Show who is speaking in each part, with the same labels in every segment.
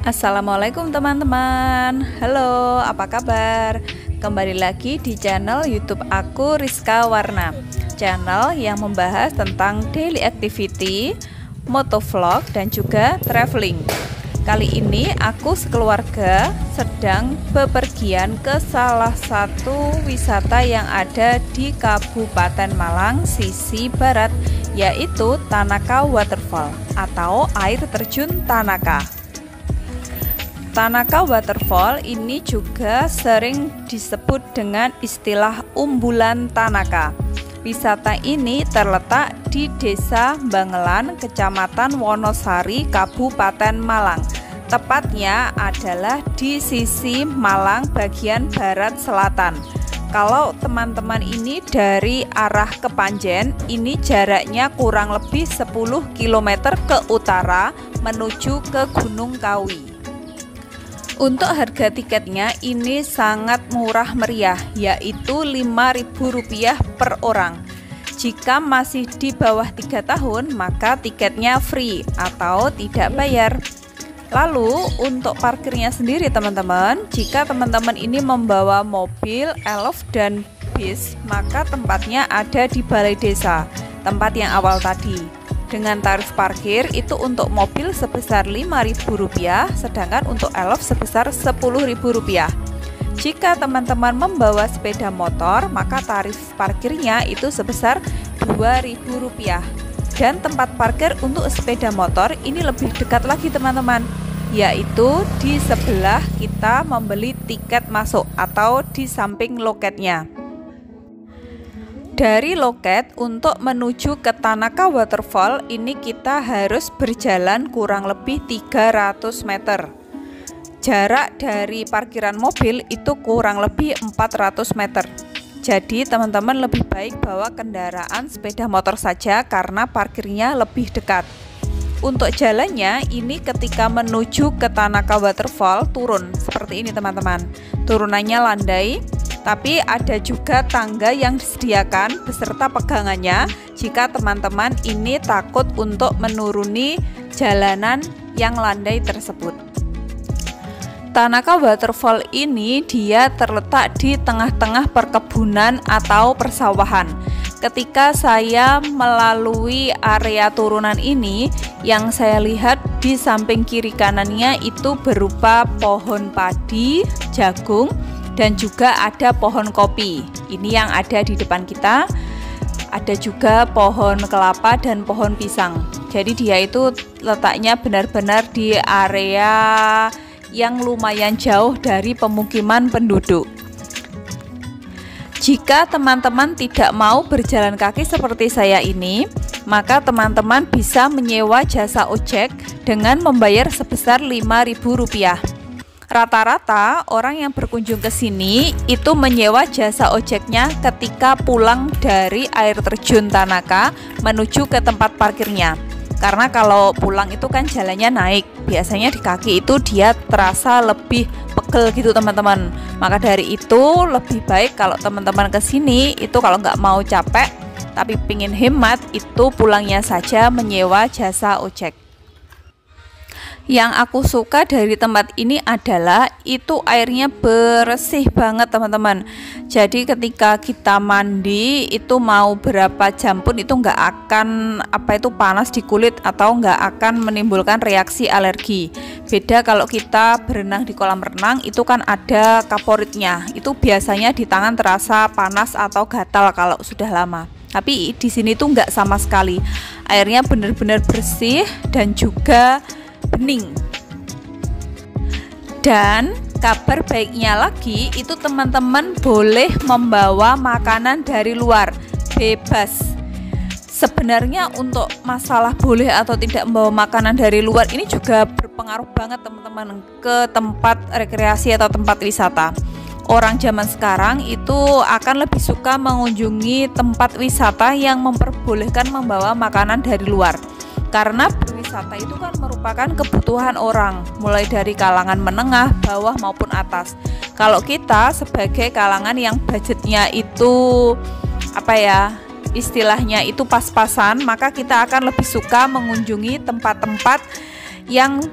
Speaker 1: Assalamualaikum teman-teman. Halo, apa kabar? Kembali lagi di channel YouTube aku, Rizka Warna. Channel yang membahas tentang daily activity, motovlog dan juga traveling. Kali ini aku sekeluarga sedang bepergian ke salah satu wisata yang ada di Kabupaten Malang sisi barat, yaitu Tanaka Waterfall atau air terjun Tanaka. Tanaka Waterfall ini juga sering disebut dengan istilah umbulan Tanaka. Wisata ini terletak di Desa Bangelan, Kecamatan Wonosari, Kabupaten Malang. Tepatnya adalah di sisi Malang bagian barat selatan. Kalau teman-teman ini dari arah Kepanjen, ini jaraknya kurang lebih 10 km ke utara menuju ke Gunung Kawi. Untuk harga tiketnya ini sangat murah meriah, yaitu Rp5.000 per orang. Jika masih di bawah 3 tahun, maka tiketnya free atau tidak bayar. Lalu untuk parkirnya sendiri teman-teman, jika teman-teman ini membawa mobil, elf dan bis, maka tempatnya ada di balai desa, tempat yang awal tadi. Dengan tarif parkir itu untuk mobil sebesar Rp5.000, sedangkan untuk elf sebesar Rp10.000. Jika teman-teman membawa sepeda motor, maka tarif parkirnya itu sebesar Rp2.000. Dan tempat parkir untuk sepeda motor ini lebih dekat lagi teman-teman, yaitu di sebelah kita membeli tiket masuk atau di samping loketnya. Dari loket untuk menuju ke Tanaka Waterfall ini kita harus berjalan kurang lebih 300 meter. Jarak dari parkiran mobil itu kurang lebih 400 meter. Jadi teman-teman lebih baik bawa kendaraan sepeda motor saja karena parkirnya lebih dekat. Untuk jalannya ini ketika menuju ke Tanaka Waterfall turun seperti ini teman-teman. Turunannya landai, tapi ada juga tangga yang disediakan beserta pegangannya jika teman-teman ini takut untuk menuruni jalanan yang landai tersebut. Tanaka Waterfall ini dia terletak di tengah-tengah perkebunan atau persawahan. Ketika saya melalui area turunan ini, yang saya lihat di samping kiri kanannya itu berupa pohon padi, jagung, dan juga ada pohon kopi. Ini yang ada di depan kita. Ada juga pohon kelapa dan pohon pisang. Jadi dia itu letaknya benar-benar di area yang lumayan jauh dari pemukiman penduduk. Jika teman-teman tidak mau berjalan kaki seperti saya ini, maka teman-teman bisa menyewa jasa ojek dengan membayar sebesar Rp5.000. Rata-rata orang yang berkunjung ke sini itu menyewa jasa ojeknya ketika pulang dari air terjun Tanaka menuju ke tempat parkirnya. Karena kalau pulang itu kan jalannya naik, biasanya di kaki itu dia terasa lebih pegel gitu teman-teman. Maka dari itu lebih baik kalau teman-teman ke sini itu kalau nggak mau capek tapi pingin hemat itu pulangnya saja menyewa jasa ojek. Yang aku suka dari tempat ini adalah itu airnya bersih banget teman-teman. Jadi ketika kita mandi itu mau berapa jam pun itu nggak akan panas di kulit atau nggak akan menimbulkan reaksi alergi. Beda kalau kita berenang di kolam renang itu kan ada kaporitnya. Itu biasanya di tangan terasa panas atau gatal kalau sudah lama. Tapi di sini tuh nggak sama sekali. Airnya benar-benar bersih dan juga bening. Dan kabar baiknya lagi itu teman-teman boleh membawa makanan dari luar bebas. Sebenarnya untuk masalah boleh atau tidak membawa makanan dari luar ini juga berpengaruh banget teman-teman ke tempat rekreasi atau tempat wisata. Orang zaman sekarang itu akan lebih suka mengunjungi tempat wisata yang memperbolehkan membawa makanan dari luar. Karena berwisata itu kan merupakan kebutuhan orang, mulai dari kalangan menengah, bawah maupun atas. Kalau kita sebagai kalangan yang budgetnya itu istilahnya itu pas-pasan, maka kita akan lebih suka mengunjungi tempat-tempat yang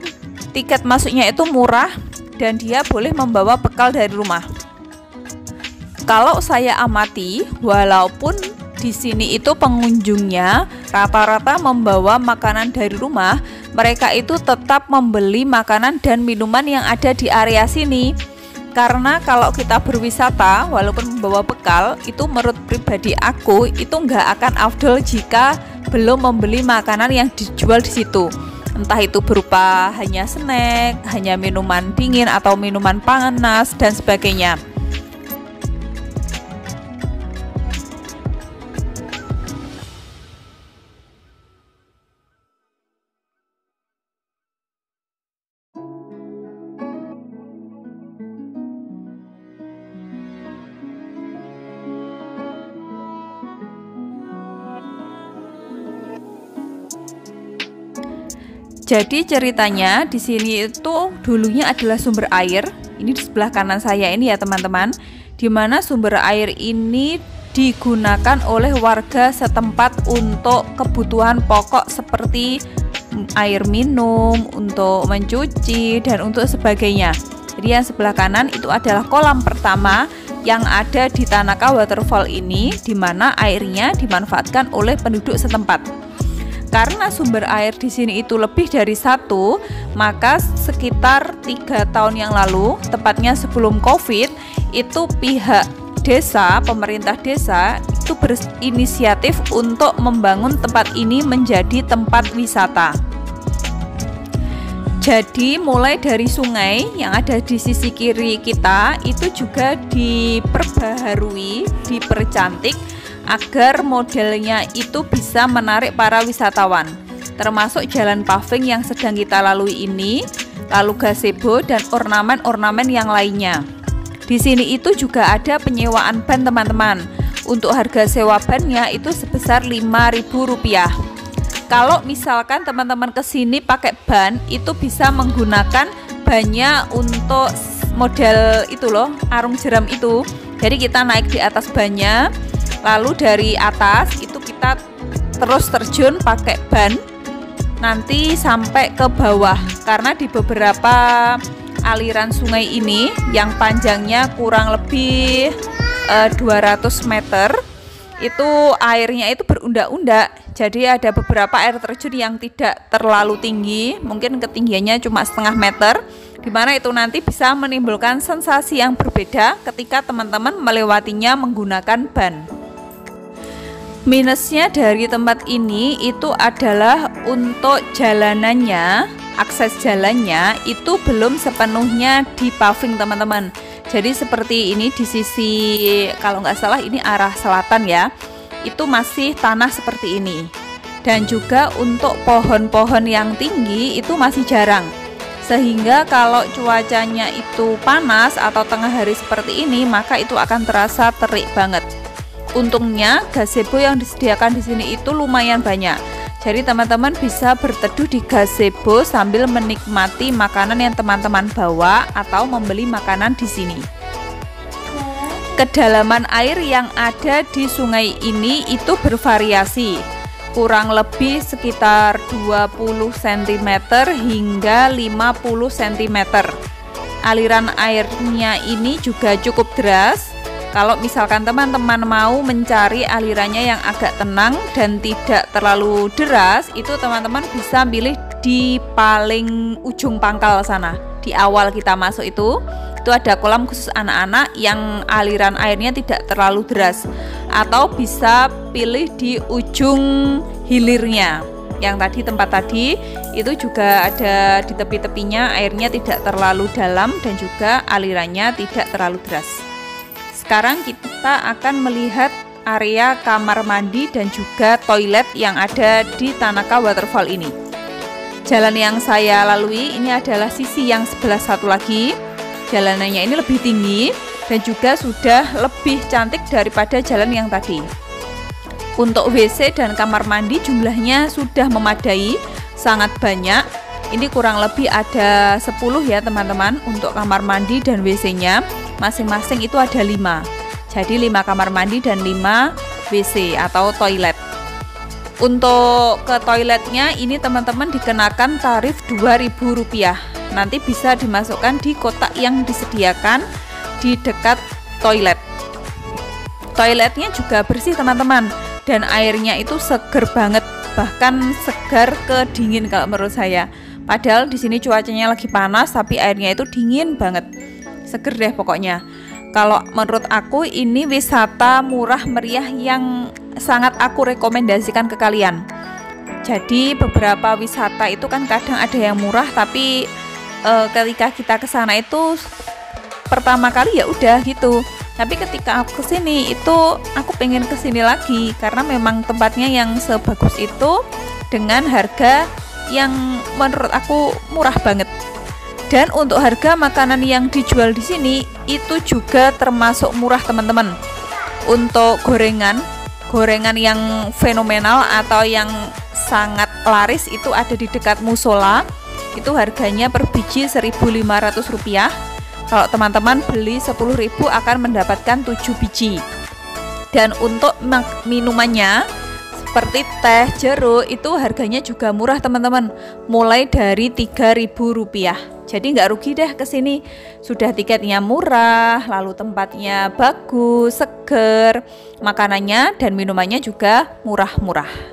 Speaker 1: Tiket masuknya itu murah dan dia boleh membawa bekal dari rumah. Kalau saya amati, walaupun di sini itu pengunjungnya rata-rata membawa makanan dari rumah, mereka itu tetap membeli makanan dan minuman yang ada di area sini. Karena kalau kita berwisata walaupun membawa bekal, itu menurut pribadi aku itu nggak akan afdol jika belum membeli makanan yang dijual di situ. Entah itu berupa hanya snack, hanya minuman dingin atau minuman panas dan sebagainya. Jadi ceritanya di sini itu dulunya adalah sumber air. Ini di sebelah kanan saya ini ya teman-teman, di mana sumber air ini digunakan oleh warga setempat untuk kebutuhan pokok seperti air minum, untuk mencuci dan untuk sebagainya. Jadi yang sebelah kanan itu adalah kolam pertama yang ada di Tanaka Waterfall ini, di mana airnya dimanfaatkan oleh penduduk setempat. Karena sumber air di sini itu lebih dari satu, maka sekitar 3 tahun yang lalu, tepatnya sebelum COVID, itu pihak desa, pemerintah desa itu berinisiatif untuk membangun tempat ini menjadi tempat wisata. Jadi mulai dari sungai yang ada di sisi kiri kita itu juga diperbaharui, dipercantik agar modelnya itu bisa menarik para wisatawan, termasuk jalan paving yang sedang kita lalui ini, lalu gazebo dan ornamen-ornamen yang lainnya. Di sini itu juga ada penyewaan ban teman-teman. Untuk harga sewa bannya itu sebesar Rp5.000. Kalau misalkan teman-teman kesini pakai ban, itu bisa menggunakan bannya untuk model itu loh, arung jeram itu. Jadi kita naik di atas bannya, lalu dari atas itu kita terus terjun pakai ban nanti sampai ke bawah. Karena di beberapa aliran sungai ini yang panjangnya kurang lebih 200 meter, itu airnya itu berundak-undak. Jadi ada beberapa air terjun yang tidak terlalu tinggi, mungkin ketinggiannya cuma setengah meter, dimana itu nanti bisa menimbulkan sensasi yang berbeda ketika teman-teman melewatinya menggunakan ban. Minusnya dari tempat ini itu adalah untuk jalanannya, akses jalannya itu belum sepenuhnya di paving teman-teman. Jadi seperti ini di sisi, kalau nggak salah ini arah selatan ya, itu masih tanah seperti ini. Dan juga untuk pohon-pohon yang tinggi itu masih jarang. Sehingga kalau cuacanya itu panas atau tengah hari seperti ini, maka itu akan terasa terik banget. Untungnya gazebo yang disediakan di sini itu lumayan banyak. Jadi teman-teman bisa berteduh di gazebo sambil menikmati makanan yang teman-teman bawa atau membeli makanan di sini. Kedalaman air yang ada di sungai ini itu bervariasi, kurang lebih sekitar 20 cm hingga 50 cm. Aliran airnya ini juga cukup deras. Kalau misalkan teman-teman mau mencari alirannya yang agak tenang dan tidak terlalu deras, itu teman-teman bisa pilih di paling ujung pangkal sana. Di awal kita masuk itu ada kolam khusus anak-anak yang aliran airnya tidak terlalu deras. Atau bisa pilih di ujung hilirnya. Yang tadi tempat tadi itu juga ada di tepi-tepinya, airnya tidak terlalu dalam dan juga alirannya tidak terlalu deras. Sekarang kita akan melihat area kamar mandi dan juga toilet yang ada di Tanaka Waterfall ini. Jalan yang saya lalui ini adalah sisi yang sebelah satu lagi. Jalanannya ini lebih tinggi dan juga sudah lebih cantik daripada jalan yang tadi. Untuk WC dan kamar mandi jumlahnya sudah memadai, sangat banyak. Ini kurang lebih ada 10 ya teman-teman untuk kamar mandi dan WC-nya. Masing-masing itu ada 5. Jadi 5 kamar mandi dan 5 WC atau toilet. Untuk ke toiletnya ini teman-teman dikenakan tarif Rp2.000. nanti bisa dimasukkan di kotak yang disediakan di dekat toilet. Toiletnya juga bersih teman-teman, dan airnya itu seger banget, bahkan segar ke dingin kalau menurut saya. Padahal di sini cuacanya lagi panas, tapi airnya itu dingin banget, seger deh pokoknya. Kalau menurut aku ini wisata murah meriah yang sangat aku rekomendasikan ke kalian. Jadi beberapa wisata itu kan kadang ada yang murah, tapi ketika kita ke sana itu pertama kali ya udah gitu. Tapi ketika aku kesini itu aku pengen kesini lagi karena memang tempatnya yang sebagus itu dengan harga yang menurut aku murah banget. Dan untuk harga makanan yang dijual di sini itu juga termasuk murah teman-teman. Untuk gorengan yang fenomenal atau yang sangat laris itu ada di dekat musola. Itu harganya per biji Rp1.500. Kalau teman-teman beli 10.000 akan mendapatkan 7 biji. Dan untuk minumannya seperti teh jeruk itu harganya juga murah teman-teman, mulai dari Rp3.000. Jadi nggak rugi deh kesini. Sudah tiketnya murah, lalu tempatnya bagus, seger, makanannya dan minumannya juga murah-murah.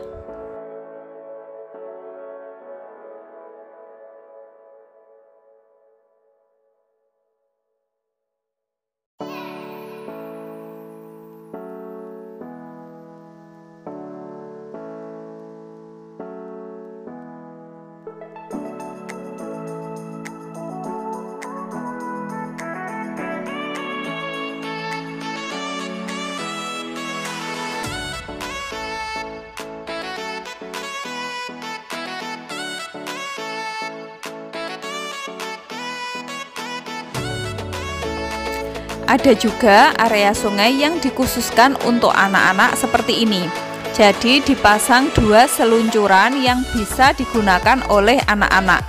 Speaker 1: Ada juga area sungai yang dikhususkan untuk anak-anak seperti ini. Jadi dipasang 2 seluncuran yang bisa digunakan oleh anak-anak.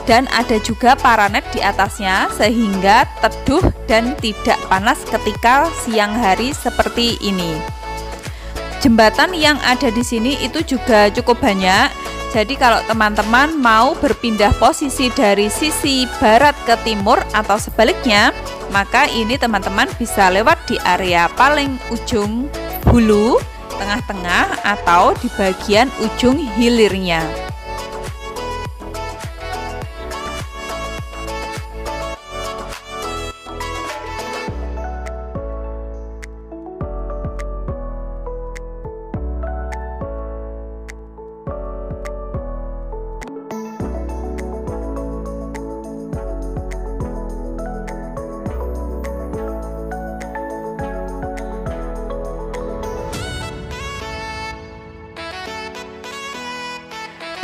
Speaker 1: Dan ada juga paranet di atasnya sehingga teduh dan tidak panas ketika siang hari seperti ini. Jembatan yang ada di sini itu juga cukup banyak. Jadi kalau teman-teman mau berpindah posisi dari sisi barat ke timur atau sebaliknya, maka ini teman-teman bisa lewat di area paling ujung hulu, tengah-tengah, atau di bagian ujung hilirnya.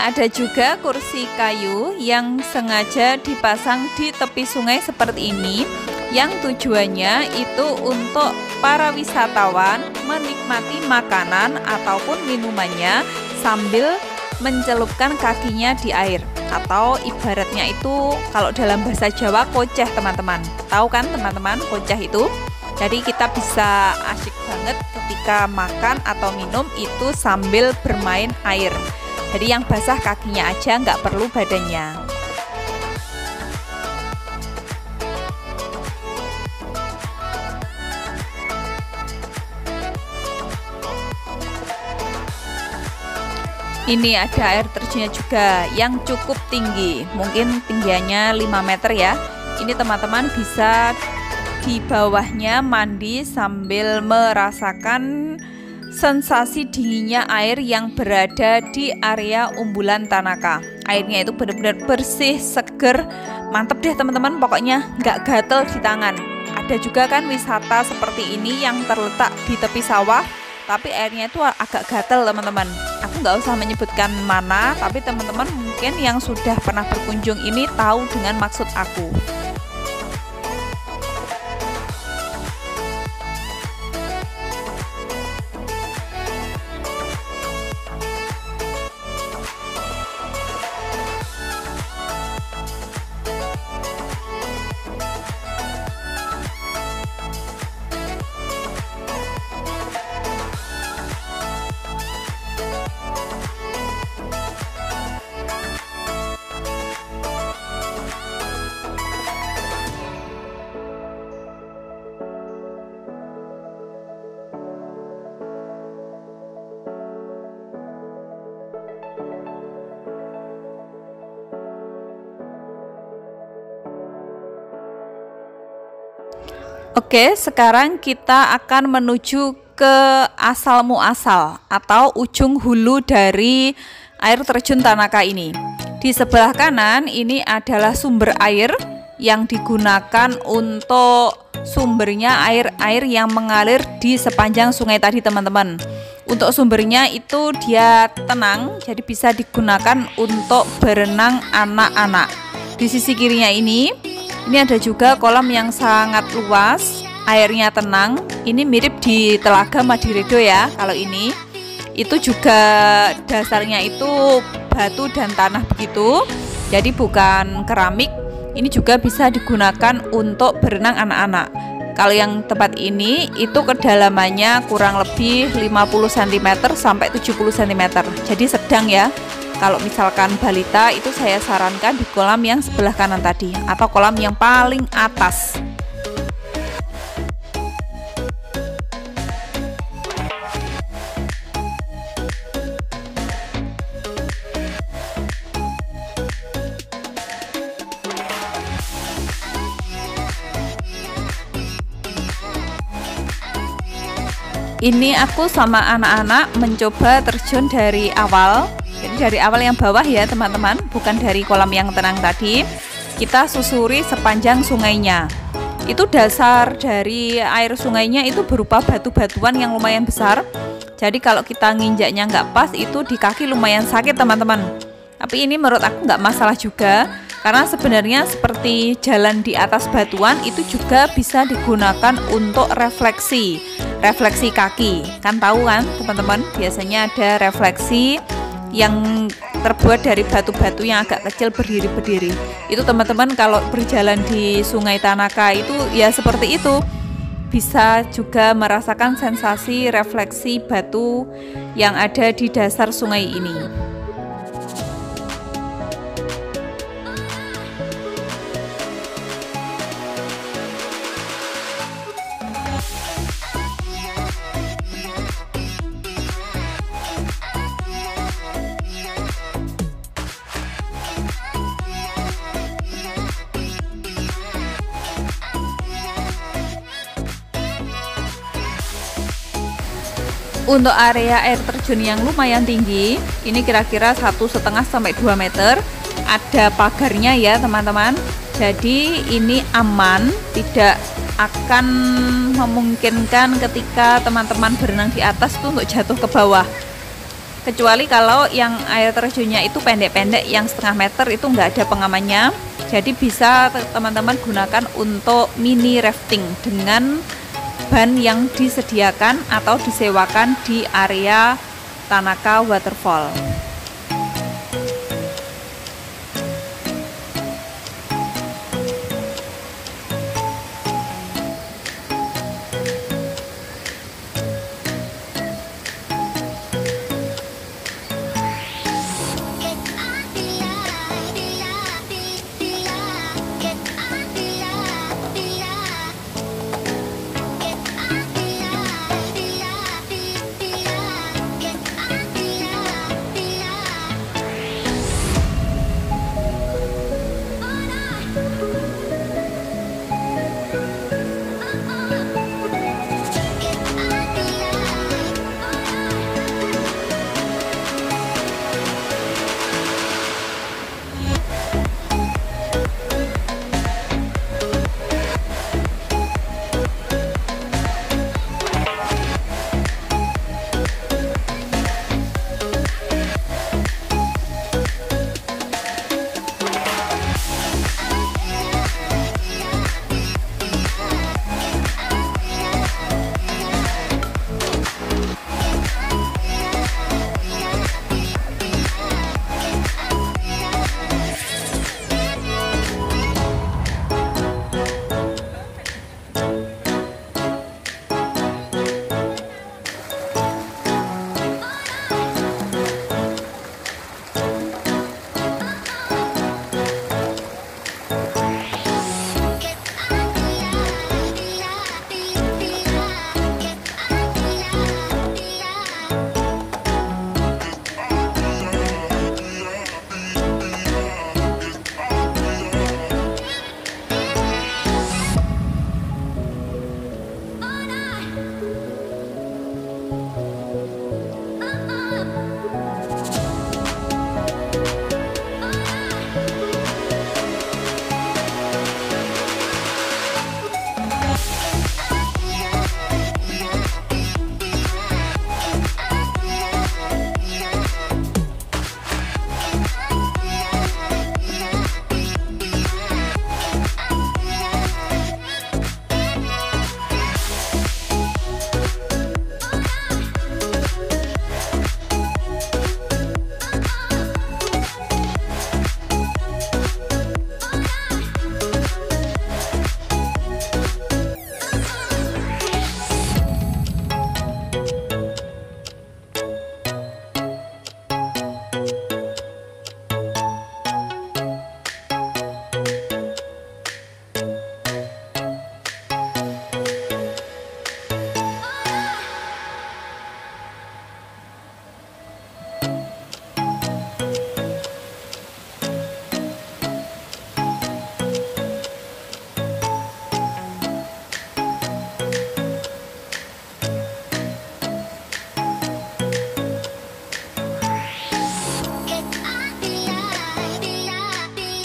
Speaker 1: Ada juga kursi kayu yang sengaja dipasang di tepi sungai seperti ini, yang tujuannya itu untuk para wisatawan menikmati makanan ataupun minumannya sambil mencelupkan kakinya di air, atau ibaratnya itu kalau dalam bahasa Jawa koceh teman-teman. Tahu kan teman-teman koceh itu? Jadi kita bisa asyik banget ketika makan atau minum itu sambil bermain air. Jadi yang basah kakinya aja, nggak perlu badannya. Ini ada air terjunnya juga yang cukup tinggi, mungkin tingginya 5 meter ya. Ini teman-teman bisa di bawahnya mandi sambil merasakan sensasi dinginnya air yang berada di area Umbulan Tanaka. Airnya itu benar-benar bersih, seger, mantep deh teman-teman, pokoknya nggak gatel di tangan. Ada juga kan wisata seperti ini yang terletak di tepi sawah, tapi airnya itu agak gatel teman-teman. Aku nggak usah menyebutkan mana, tapi teman-teman mungkin yang sudah pernah berkunjung ini tahu dengan maksud aku. Oke, sekarang kita akan menuju ke asal muasal atau ujung hulu dari air terjun Tanaka ini. Di sebelah kanan ini adalah sumber air yang digunakan untuk sumbernya air yang mengalir di sepanjang sungai tadi, teman-teman. Untuk sumbernya itu dia tenang, jadi bisa digunakan untuk berenang anak-anak. Di sisi kirinya ini ada juga kolam yang sangat luas, airnya tenang. Ini mirip di Telaga Madiredo ya. Kalau ini itu juga dasarnya itu batu dan tanah begitu, jadi bukan keramik. Ini juga bisa digunakan untuk berenang anak-anak. Kalau yang tempat ini itu kedalamannya kurang lebih 50 cm sampai 70 cm, jadi sedang ya. Kalau misalkan balita itu saya sarankan di kolam yang sebelah kanan tadi atau kolam yang paling atas. Ini aku sama anak-anak mencoba terjun dari awal. Jadi dari awal yang bawah ya teman-teman, bukan dari kolam yang tenang tadi. Kita susuri sepanjang sungainya. Itu dasar dari air sungainya itu berupa batu-batuan yang lumayan besar. Jadi kalau kita nginjaknya nggak pas itu di kaki lumayan sakit teman-teman. Tapi ini menurut aku nggak masalah juga, karena sebenarnya seperti jalan di atas batuan itu juga bisa digunakan untuk refleksi kaki. Kan tahu kan teman-teman, biasanya ada refleksi yang terbuat dari batu-batu yang agak kecil berdiri-berdiri. Itu teman-teman kalau berjalan di Sungai Tanaka itu ya seperti itu. Bisa juga merasakan sensasi refleksi batu yang ada di dasar sungai ini. Untuk area air terjun yang lumayan tinggi, ini kira-kira 1,5 sampai 2 meter. Ada pagarnya ya teman-teman. Jadi ini aman, tidak akan memungkinkan ketika teman-teman berenang di atas itu untuk jatuh ke bawah. Kecuali kalau yang air terjunnya itu pendek-pendek, yang 1,5 meter itu nggak ada pengamannya. Jadi bisa teman-teman gunakan untuk mini rafting dengan ban yang disediakan atau disewakan di area Tanaka Waterfall.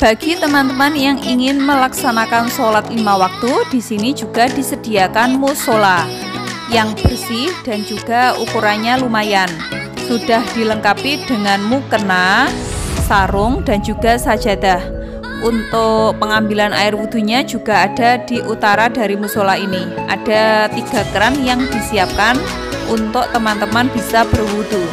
Speaker 1: Bagi teman-teman yang ingin melaksanakan sholat 5 waktu, di sini juga disediakan musola yang bersih dan juga ukurannya lumayan. Sudah dilengkapi dengan mukena, sarung, dan juga sajadah. Untuk pengambilan air wudhunya juga ada di utara dari musola ini. Ada 3 keran yang disiapkan untuk teman-teman bisa berwudhu.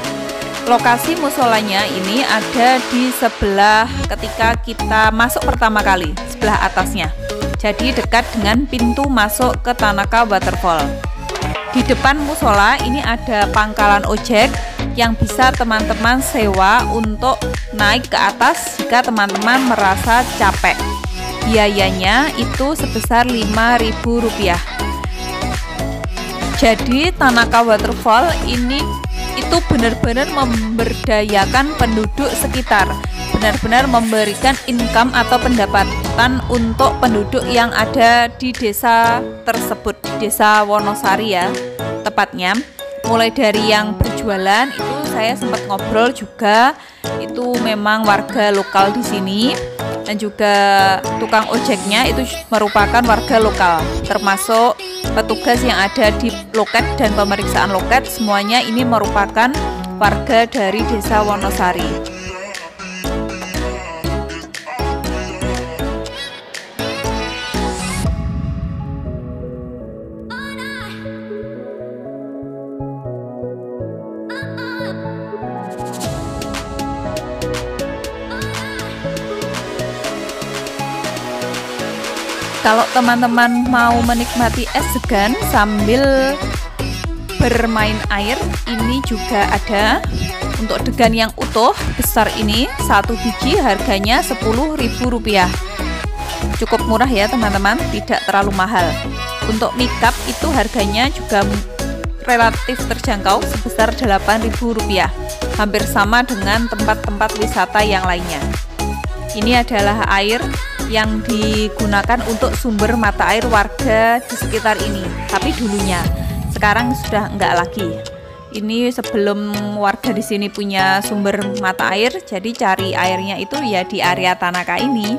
Speaker 1: Lokasi musolanya ini ada di sebelah ketika kita masuk pertama kali, sebelah atasnya. Jadi dekat dengan pintu masuk ke Tanaka Waterfall. Di depan musola ini ada pangkalan ojek yang bisa teman-teman sewa untuk naik ke atas jika teman-teman merasa capek. Biayanya itu sebesar Rp5.000. Jadi Tanaka Waterfall ini itu benar-benar memberdayakan penduduk sekitar, benar-benar memberikan income atau pendapatan untuk penduduk yang ada di desa tersebut, desa Wonosari ya tepatnya. Mulai dari yang berjualan itu saya sempat ngobrol juga, itu memang warga lokal di sini, dan juga tukang ojeknya itu merupakan warga lokal, termasuk petugas yang ada di loket dan pemeriksaan loket, semuanya ini merupakan warga dari desa Wonosari. Kalau teman-teman mau menikmati es degan sambil bermain air, ini juga ada. Untuk degan yang utuh besar ini, 1 biji harganya Rp10.000. Cukup murah ya teman-teman, tidak terlalu mahal. Untuk mie cup itu harganya juga relatif terjangkau, sebesar Rp8.000. Hampir sama dengan tempat-tempat wisata yang lainnya. Ini adalah air yang digunakan untuk sumber mata air warga di sekitar ini, tapi dulunya, sekarang sudah enggak lagi. Ini sebelum warga di sini punya sumber mata air, jadi cari airnya itu ya di area Tanaka ini.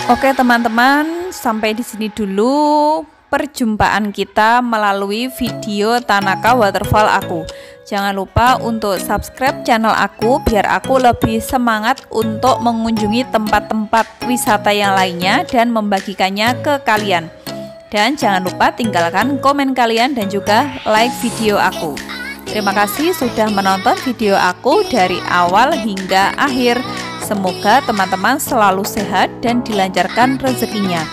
Speaker 1: Oke teman-teman, sampai di sini dulu perjumpaan kita melalui video Tanaka Waterfall aku. Jangan lupa untuk subscribe channel aku biar aku lebih semangat untuk mengunjungi tempat-tempat wisata yang lainnya dan membagikannya ke kalian. Dan jangan lupa tinggalkan komen kalian dan juga like video aku. Terima kasih sudah menonton video aku dari awal hingga akhir. Semoga teman-teman selalu sehat dan dilancarkan rezekinya.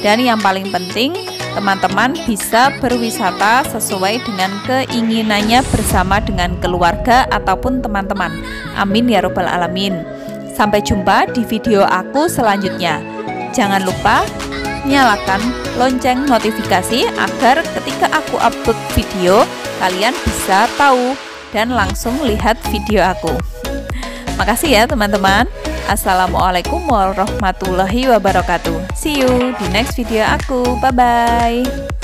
Speaker 1: Dan yang paling penting, teman-teman bisa berwisata sesuai dengan keinginannya bersama dengan keluarga ataupun teman-teman. Amin ya robbal alamin. Sampai jumpa di video aku selanjutnya. Jangan lupa nyalakan lonceng notifikasi agar ketika aku upload video kalian bisa tahu dan langsung lihat video aku. Makasih ya teman-teman. Assalamualaikum warahmatullahi wabarakatuh. See you di next video aku. Bye bye.